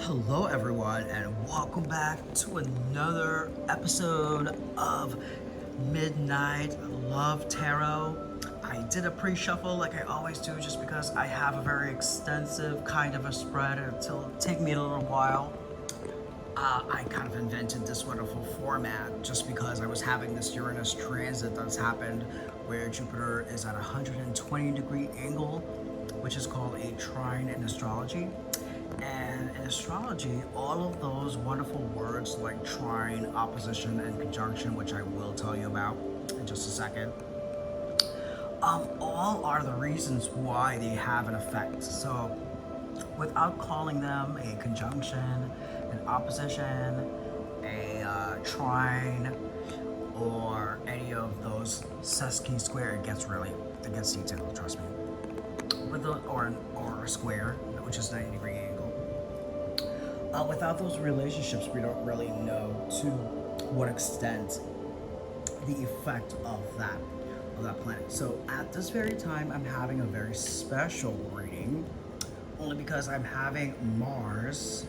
Hello, everyone, and welcome back to another episode of Midnight Love Tarot. I did a pre-shuffle like I always do just because I have a very extensive kind of a spread and it'll take me a little while. I kind of invented this wonderful format just because I was having this Uranus transit that's happened where Jupiter is at a 120-degree angle, which is called a trine in astrology. And in astrology, all of those wonderful words like trine, opposition, and conjunction, which I will tell you about in just a second, all are the reasons why they have an effect. So without calling them a conjunction, an opposition, a trine, or any of those sesqui square, it gets detailed, trust me. Or a square, which is 90-degree angle. Without those relationships, we don't really know to what extent the effect of that planet. So at this very time, I'm having a very special reading, only because I'm having Mars.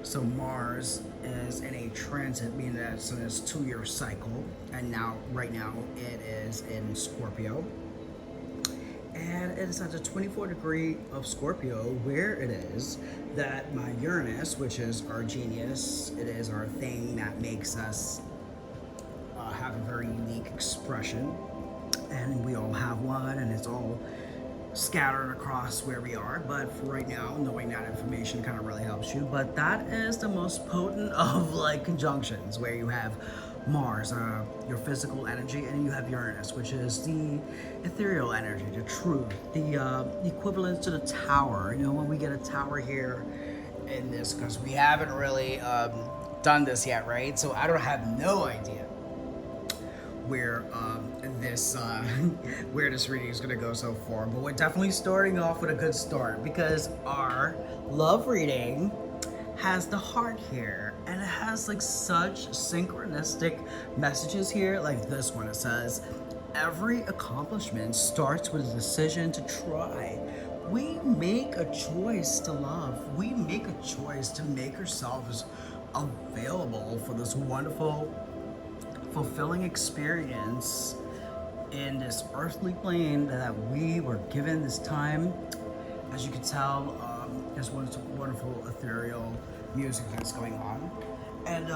So Mars is in a transit, meaning that it's in its 2-year cycle, and right now it is in Scorpio. And it is at a 24-degree of Scorpio, where it is that my Uranus, which is our genius, it is our thing that makes us have a very unique expression, and we all have one, and it's all scattered across where we are. But for right now, knowing that information kind of really helps you. But that is the most potent of like conjunctions, where you have Mars, your physical energy, and you have Uranus, which is the ethereal energy, the truth, the equivalent to the tower. You know, when we get a tower here in this, because we haven't really done this yet, right? So I don't have no idea where where this reading is going to go so far, but we're definitely starting off with a good start, because our love reading has the heart here, and it has like such synchronistic messages here. Like this one, it says every accomplishment starts with a decision to try. We make a choice to love. We make a choice to make ourselves available for this wonderful, fulfilling experience in this earthly plane that we were given this time. As you can tell, there's wonderful ethereal music that's going on. And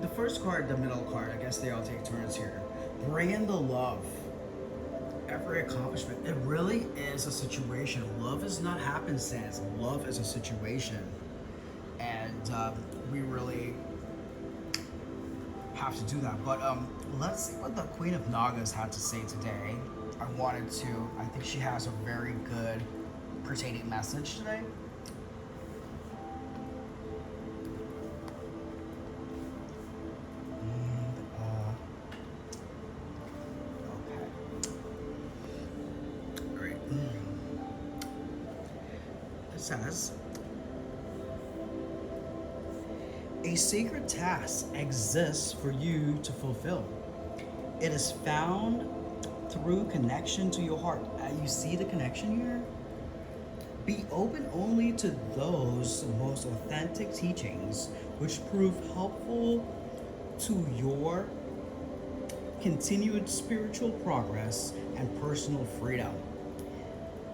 the first card, the middle card, I guess they all take turns here. Bring in the love. Every accomplishment. It really is a situation. Love is not happenstance. Love is a situation. And we really have to do that. But let's see what the Queen of Nagas had to say today. I think she has a very good pertaining message today. It says, a sacred task exists for you to fulfill. It is found through connection to your heart. You see the connection here? Be open only to those most authentic teachings which prove helpful to your continued spiritual progress and personal freedom.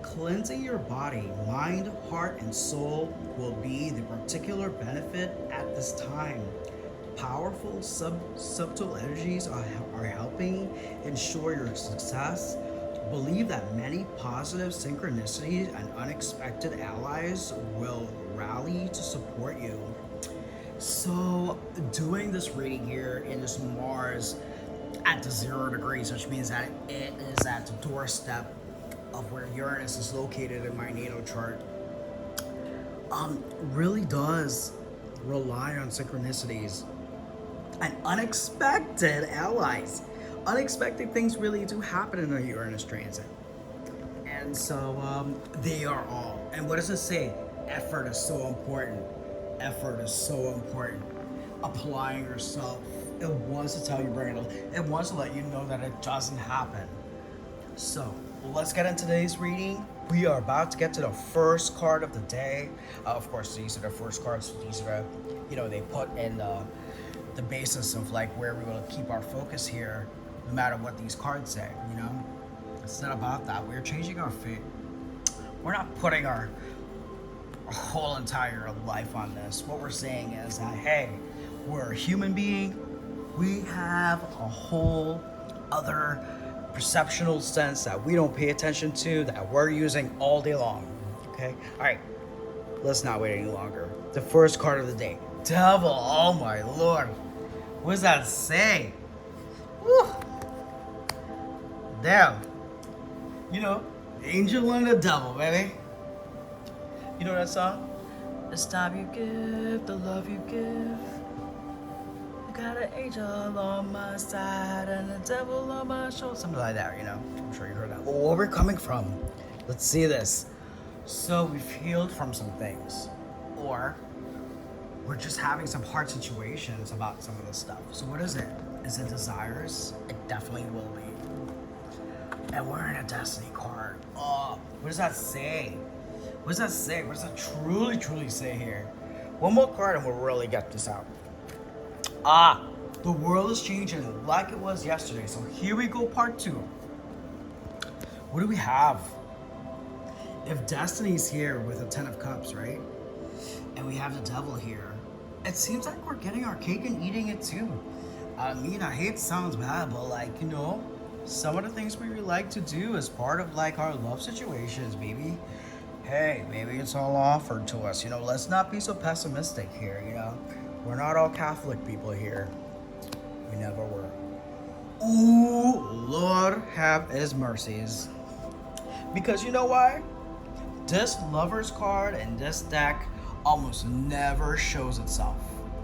Cleansing your body, mind, heart, and soul will be the particular benefit at this time. Powerful subtle energies are helping ensure your success. Believe that many positive synchronicities and unexpected allies will rally to support you. So, doing this reading here in this Mars at the 0 degrees, which means that it is at the doorstep of where Uranus is located in my natal chart, really does rely on synchronicities and unexpected allies. Unexpected things really do happen in a Uranus transit. And so they are all. And what does it say? Effort is so important. Effort is so important. Applying yourself. It wants to tell you, it wants to let you know that it doesn't happen. So let's get into today's reading. We are about to get to the first card of the day. Of course, these are the first cards. These are the, they put in the basis of like where we will keep our focus here, no matter what these cards say. It's not about that. We're changing our fate. We're not putting our whole entire life on this. What we're saying is that, hey, we're a human being. We have a whole other perceptual sense that we don't pay attention to, that we're using all day long. Okay? All right. Let's not wait any longer. The first card of the day. Devil. Oh my lord. What does that say? Woo. Damn. Angel and the devil, baby. You know that song? The time you give, the love you give. I got an angel on my side and a devil on my shoulder. Something like that, I'm sure you heard that. Well, where we're coming from, let's see this. So we've healed from some things. Or we're just having some hard situations about some of this stuff. So what is it? Is it desires? It definitely will be. And we're in a destiny card. Oh, what does that say? What does that say? What does that truly, truly say here? One more card and we'll really get this out. The world is changing like it was yesterday. So here we go, part 2. What do we have? If Destiny's here with a 10 of Cups, right? And we have the devil here. It seems like we're getting our cake and eating it too. I hate sounds bad, but some of the things we like to do as part of our love situations, baby. Hey, maybe it's all offered to us. Let's not be so pessimistic here, We're not all Catholic people here. We never were. Ooh, Lord have his mercies. Because you know why? This Lover's card and this deck almost never shows itself.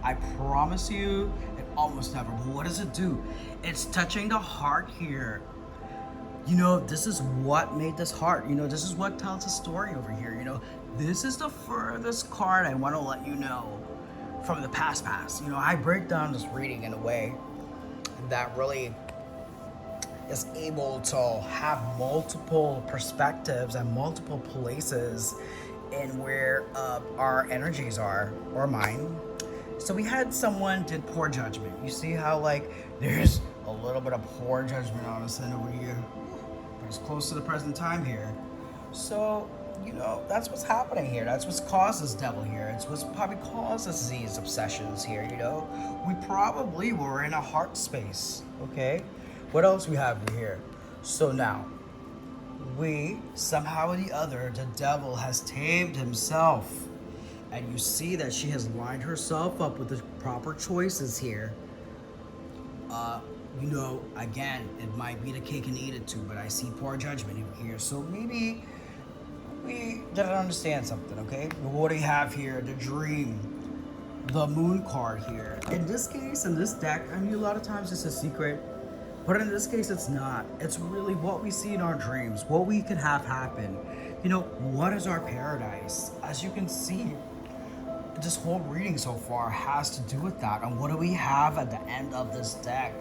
I promise you, it almost never. But what does it do? It's touching the heart here. This is what made this heart. This is what tells the story over here. This is the furthest card I want to let you know from the past. I break down this reading in a way that really is able to have multiple perspectives and multiple places in where our energies are, or mine. So we had someone did poor judgment. You see how there's a little bit of poor judgment on us end over here. But it's close to the present time here. So, that's what's happening here. That's what's caused this devil here. It's what's probably caused us these obsessions here, We probably were in a heart space, okay? What else we have here? So now, we, somehow or the other, the devil has tamed himself. And you see that she has lined herself up with the proper choices here. Again, it might be the cake and eat it too, but I see poor judgment here. So maybe we didn't understand something, okay? What do we have here? The dream. The moon card here. In this case, in this deck, a lot of times it's a secret. But in this case, it's not. It's really what we see in our dreams, what we can have happen. What is our paradise? As you can see, this whole reading so far has to do with that. And what do we have at the end of this deck?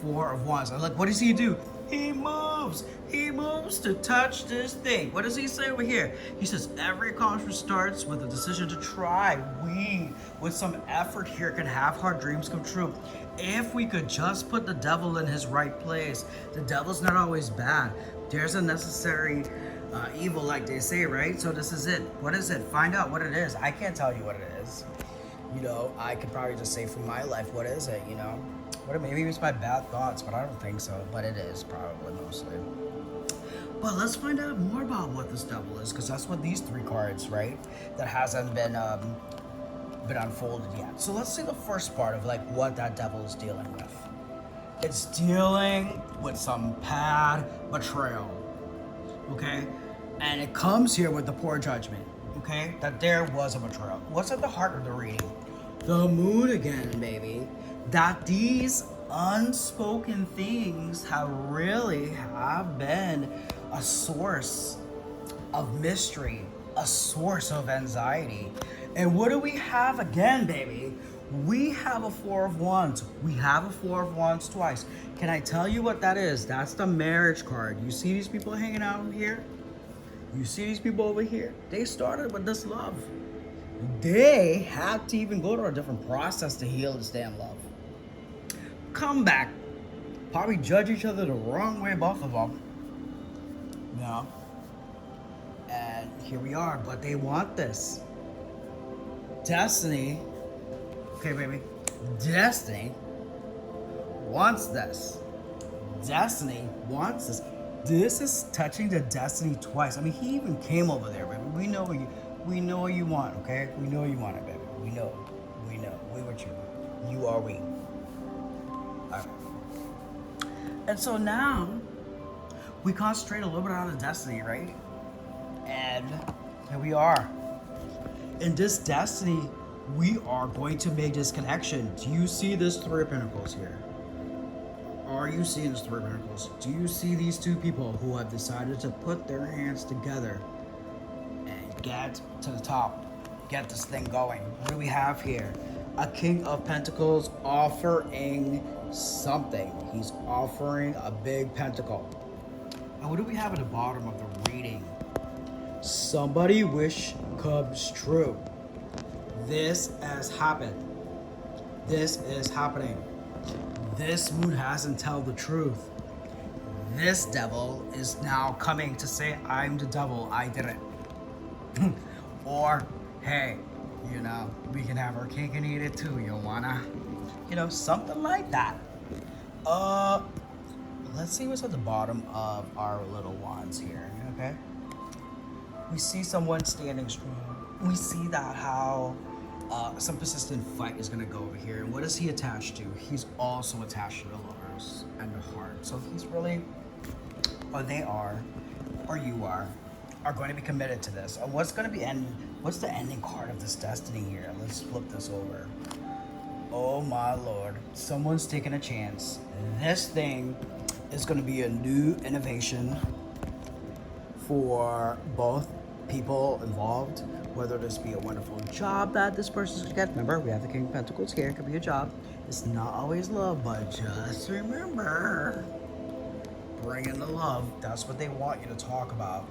4 of Wands. And what does he do? He moves. He moves to touch this thing. What does he say over here? He says, every accomplishment starts with a decision to try. We, with some effort here, can have our dreams come true. If we could just put the devil in his right place. The devil's not always bad. There's a necessary evil, like they say, right? So this is it. What is it? Find out what it is. I can't tell you what it is. I could probably just say from my life, what is it, Maybe it's my bad thoughts, but I don't think so. But it is probably mostly. But let's find out more about what this devil is, because that's what these 3 cards, right? That hasn't been unfolded yet. So let's see the first part of what that devil is dealing with. It's dealing with some bad betrayal. Okay? And it comes here with the poor judgment. Okay? That there was a betrayal. What's at the heart of the reading? The moon again, baby. That these unspoken things have been a source of mystery, a source of anxiety. And what do we have again, baby? We have a 4 of Wands. We have a 4 of Wands twice. Can I tell you what that is? That's the marriage card. You see these people hanging out here? You see these people over here? They started with this love. They had to even go to a different process to heal this damn love. Come back. Probably judge each other the wrong way, both of them. You know? And here we are, but they want this. Destiny. Okay, baby. Destiny wants this. Destiny wants this. This is touching the Destiny twice. I mean, he even came over there, baby. We know what you want, okay? We know you want it, baby. We know. We with you. You are we. Alright. And so now we concentrate a little bit on the Destiny, right? And here we are. In this Destiny, we are going to make this connection. Do you see this Three of Pentacles here? Are you seeing this Three of Pentacles? Do you see these two people who have decided to put their hands together and get to the top? Get this thing going. What do we have here? A King of Pentacles offering something. He's offering a big pentacle. And what do we have at the bottom of the reading? Somebody wish comes true. This has happened. This is happening. This moon hasn't told the truth. This devil is now coming to say, I'm the devil, I did it. Or, hey, you know, we can have our cake and eat it too, you wanna? You know, something like that. Let's see what's at the bottom of our little wands here, okay? We see someone standing strong. We see that how some persistent fight is going to go over here. And what is he attached to? He's also attached to the lovers and the heart. So he's really, or they are, or you are going to be committed to this. And what's going to be what's the ending card of this Destiny here? Let's flip this over. Oh my Lord. Someone's taking a chance. This thing is going to be a new innovation for both people involved, whether this be a wonderful job that this person's gonna get. Remember, we have the King of Pentacles here. It could be a job. It's not always love, but just remember, bring in the love. That's what they want you to talk about.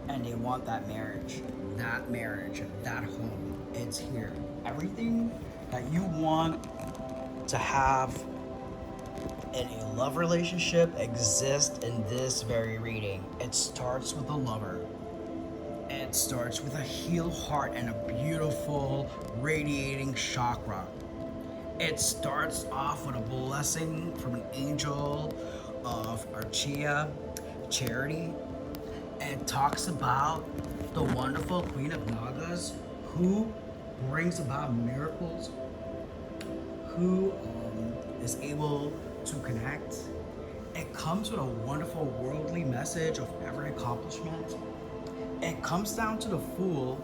And they want that marriage, that home. It's here. Everything that you want to have in a love relationship exists in this very reading. It starts with a lover. It starts with a healed heart and a beautiful radiating chakra. It starts off with a blessing from an angel of Archia, Charity. It talks about the wonderful Queen of Nagas who brings about miracles, who is able to connect. It comes with a wonderful worldly message of every accomplishment. It comes down to the Fool,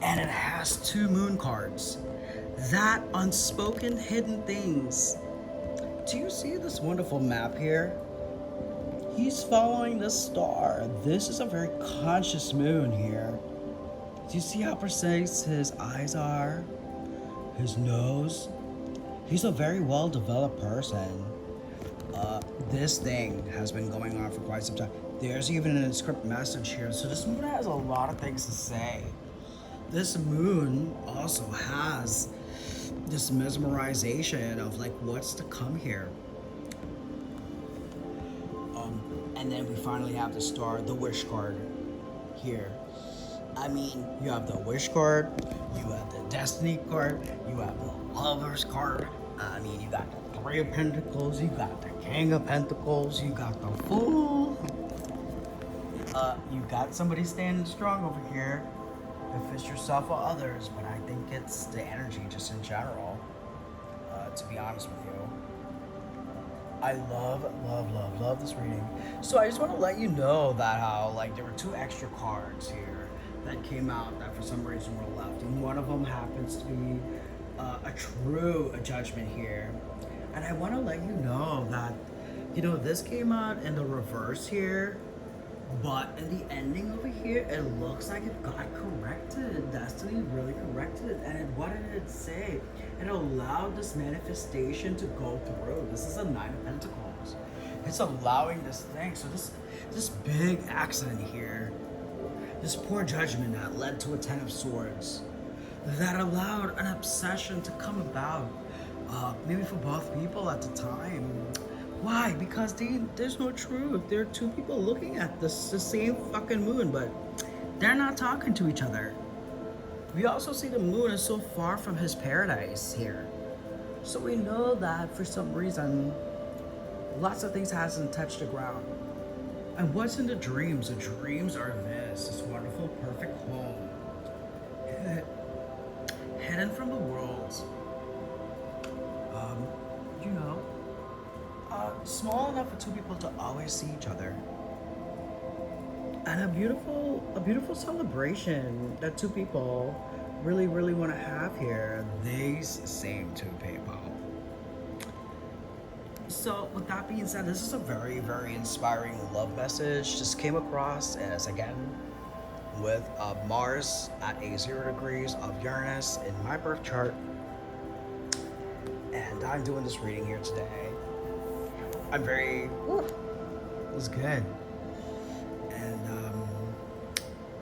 and it has two moon cards. That unspoken hidden things. Do you see this wonderful map here? He's following the star. This is a very conscious moon here. Do you see how precise his eyes are? His nose? He's a very well-developed person. This thing has been going on for quite some time. There's even an script message here. So this moon has a lot of things to say. This moon also has this mesmerization of like what's to come here. And then we finally have the star, the wish card here. I mean, you have the wish card, you have the destiny card, you have the lovers card. I mean, you got the Three of Pentacles, you got the King of Pentacles, you got the Fool. You got somebody standing strong over here. If it's yourself or others, but I think it's the energy just in general, to be honest with you. I love this reading. So I just want to let you know that how like there were two extra cards here that came out that for some reason were left, and one of them happens to be a judgment here. And I want to let you know that, you know, this came out in the reverse here, but in the ending over here, it looks like it got corrected. Destiny really corrected it. And what did it say? It allowed this manifestation to go through. This is a Nine of Pentacles. It's allowing this thing. So this big accident here This poor judgment that led to a Ten of Swords, that allowed an obsession to come about, maybe for both people at the time. Why? Because there's no truth. There are two people looking at the same fucking moon, but they're not talking to each other. We also see the moon is so far from his paradise here. So we know that for some reason, lots of things hasn't touched the ground. And what's in the dreams? The dreams are this wonderful, perfect home. Hidden from the world. You know, small enough for two people to always see each other. And a beautiful celebration that two people really, really want to have here. These same two people. So, with that being said, this is a very, very inspiring love message. Just came across as, again, with Mars at a 0 degrees of Uranus in my birth chart. And I'm doing this reading here today. I'm very, it was good. And,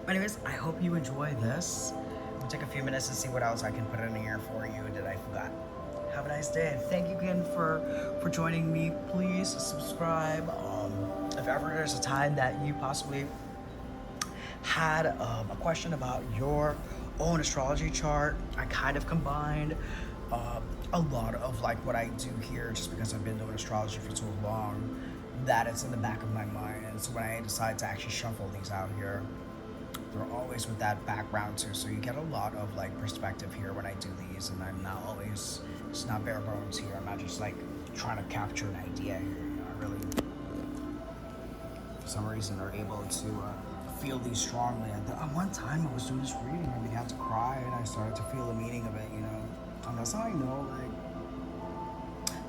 anyways, I hope you enjoy this. We'll take a few minutes and see what else I can put in here for you that I forgot. Have a nice day. Thank you again for joining me. Please subscribe. If ever there's a time that you possibly had a question about your own astrology chart, I kind of combined a lot of like what I do here, just because I've been doing astrology for so long, that it's in the back of my mind. And so when I decide to actually shuffle these out here, they're always with that background too. So you get a lot of like perspective here when I do these, and I'm not always, it's not bare bones here. I'm not just like trying to capture an idea here. You know, I really, for some reason, are able to feel these strongly. At one time I was doing this reading, I began to cry, and I started to feel the meaning of it, you know. And that's how I know, like,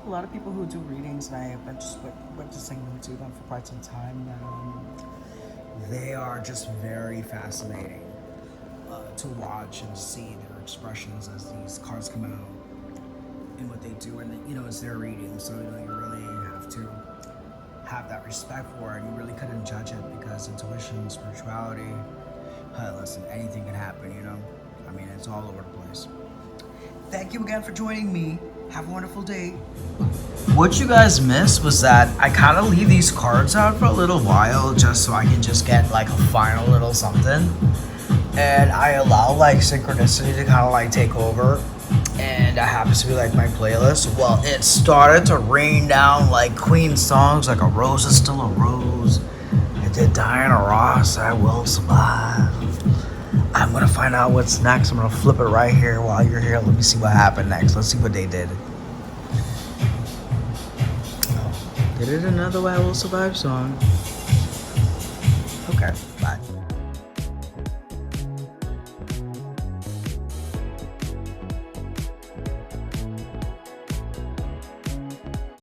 a lot of people who do readings, and I have been just witnessing them do them for quite some time now. They are just very fascinating to watch and see their expressions as these cards come out and what they do. And, you know, it's their reading, so, you know, you really have to have that respect for it. You really couldn't judge it, because intuition, spirituality, listen, anything can happen, you know? I mean, it's all over the place. Thank you again for joining me. Have a wonderful day. What you guys missed was that I kind of leave these cards out for a little while just so I can just get like a final little something. And I allow like synchronicity to kind of like take over. And that happens to be like my playlist. Well, it started to rain down like Queen songs, like A Rose Is Still a Rose. It did Diana Ross, I Will Survive. I'm gonna find out what's next. I'm gonna flip it right here while you're here. Let me see what happened next. Let's see what they did. They did another I Will Survive song. Okay, bye.